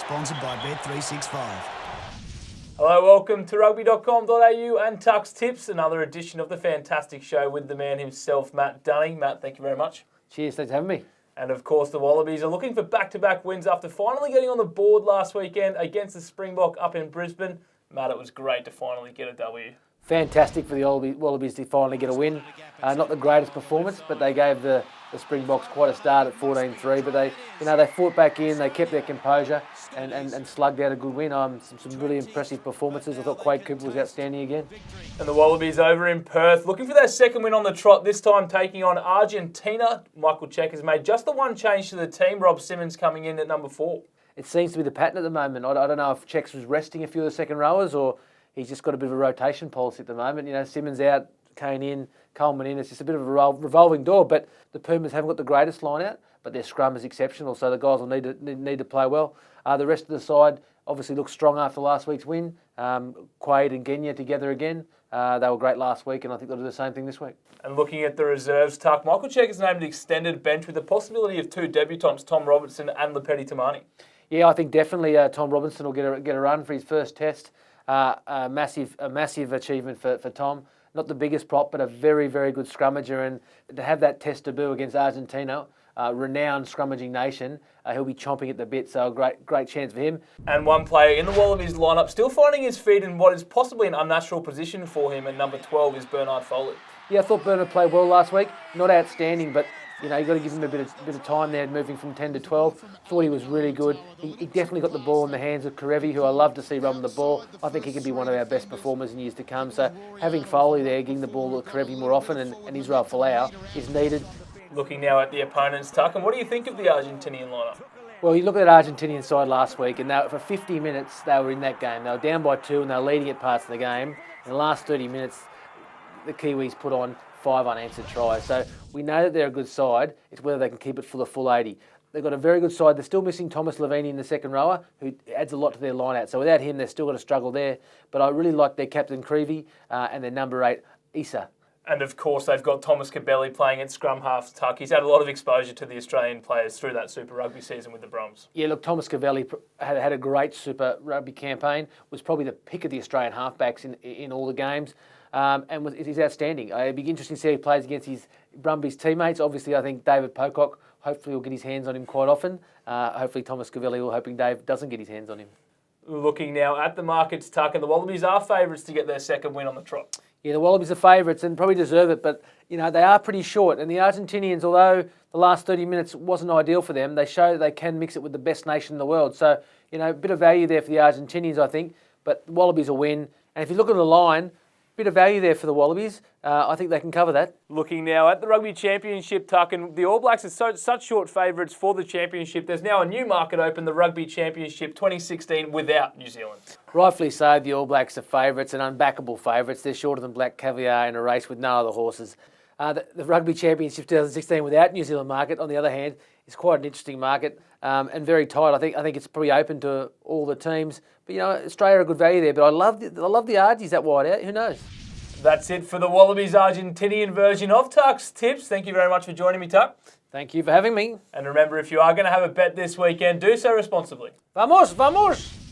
Sponsored by Bet365. Hello, welcome to Rugby.com.au and Tuck's Tips, another edition of the fantastic show with the man himself, Matt Dunning. Matt, thank you very much. Cheers, thanks for having me. And of course, the Wallabies are looking for back-to-back wins after finally getting on the board last weekend against the Springbok up in Brisbane. Matt, it was great to finally get a W. Fantastic for the Wallabies to finally get a win. Not the greatest performance, but they gave the Springboks quite a start at 14-3. But they fought back in, they kept their composure and slugged out a good win. Some really impressive performances. I thought Quade Cooper was outstanding again. And the Wallabies over in Perth, looking for their second win on the trot, this time taking on Argentina. Michael Check has made just the one change to the team, Rob Simmons coming in at number 4. It seems to be the pattern at the moment. I don't know if Chex was resting a few of the second rowers or he's just got a bit of a rotation policy at the moment. You know, Simmons out, Kane in, Coleman in. It's just a bit of a revolving door. But the Pumas haven't got the greatest line out, but their scrum is exceptional, so the guys will need to play well. The rest of the side obviously looks strong after last week's win. Quade and Genya together again. They were great last week, and I think they'll do the same thing this week. And looking at the reserves, Tuck, Michael Check has named an extended bench with the possibility of 2 debutants, Tom Robertson and Lepeti Tamani. Yeah, I think definitely Tom Robinson will get a run for his first test. A massive achievement for Tom. Not the biggest prop, but a very, very good scrummager. And to have that test debut against Argentina, renowned scrummaging nation, he'll be chomping at the bit. So a great chance for him. And one player in the Wallabies lineup still finding his feet in what is possibly an unnatural position for him, and number 12 is Bernard Foley. Yeah, I thought Bernard played well last week. Not outstanding, but you know, you've got to give him a bit of time there, moving from 10 to 12. Thought he was really good. He definitely got the ball in the hands of Karevi, who I love to see run the ball. I think he could be one of our best performers in years to come. So having Foley there, getting the ball to Karevi more often, and Israel Folau is needed. Looking now at the opponents, Tuck, and what do you think of the Argentinian lineup? Well, you look at the Argentinian side last week, and for 50 minutes they were in that game. They were down by 2, and they were leading at parts of the game. In the last 30 minutes, the Kiwis put on 5 unanswered tries. So we know that they're a good side. It's whether they can keep it for the full 80. They've got a very good side. They're still missing Thomas Lavini in the second rower, who adds a lot to their line out. So without him, they've still got to struggle there. But I really like their captain Creevy and their number 8, Issa. And of course, they've got Thomas Cabelli playing at scrum half, Tuck. He's had a lot of exposure to the Australian players through that Super Rugby season with the Broms. Yeah, look, Thomas Cabelli had a great Super Rugby campaign. Was probably the pick of the Australian halfbacks in all the games. And he's outstanding. It'd be interesting to see how he plays against his Brumbies teammates. Obviously, I think David Pocock hopefully will get his hands on him quite often. Hopefully, Thomas Cavelli will, hoping Dave doesn't get his hands on him. Looking now at the markets, Tuck, and the Wallabies are favourites to get their second win on the trot. Yeah, the Wallabies are favourites and probably deserve it, but you know they are pretty short. And the Argentinians, although the last 30 minutes wasn't ideal for them, they show that they can mix it with the best nation in the world. So, you know, a bit of value there for the Argentinians, I think. But the Wallabies will win. And if you look at the line, bit of value there for the Wallabies. I think they can cover that. Looking now at the Rugby Championship, Tuck, and the All Blacks are such short favourites for the Championship. There's now a new market open, the Rugby Championship 2016 without New Zealand. Rightfully so, the All Blacks are favourites and unbackable favourites. They're shorter than Black Caviar in a race with no other horses. The Rugby Championship 2016 without New Zealand market, on the other hand, is quite an interesting market and very tight. I think it's pretty open to all the teams. But you know, Australia are a good value there. But I love the Argies that wide out. Who knows? That's it for the Wallabies Argentinian version of Tuck's Tips. Thank you very much for joining me, Tuck. Thank you for having me. And remember, if you are going to have a bet this weekend, do so responsibly. Vamos, vamos!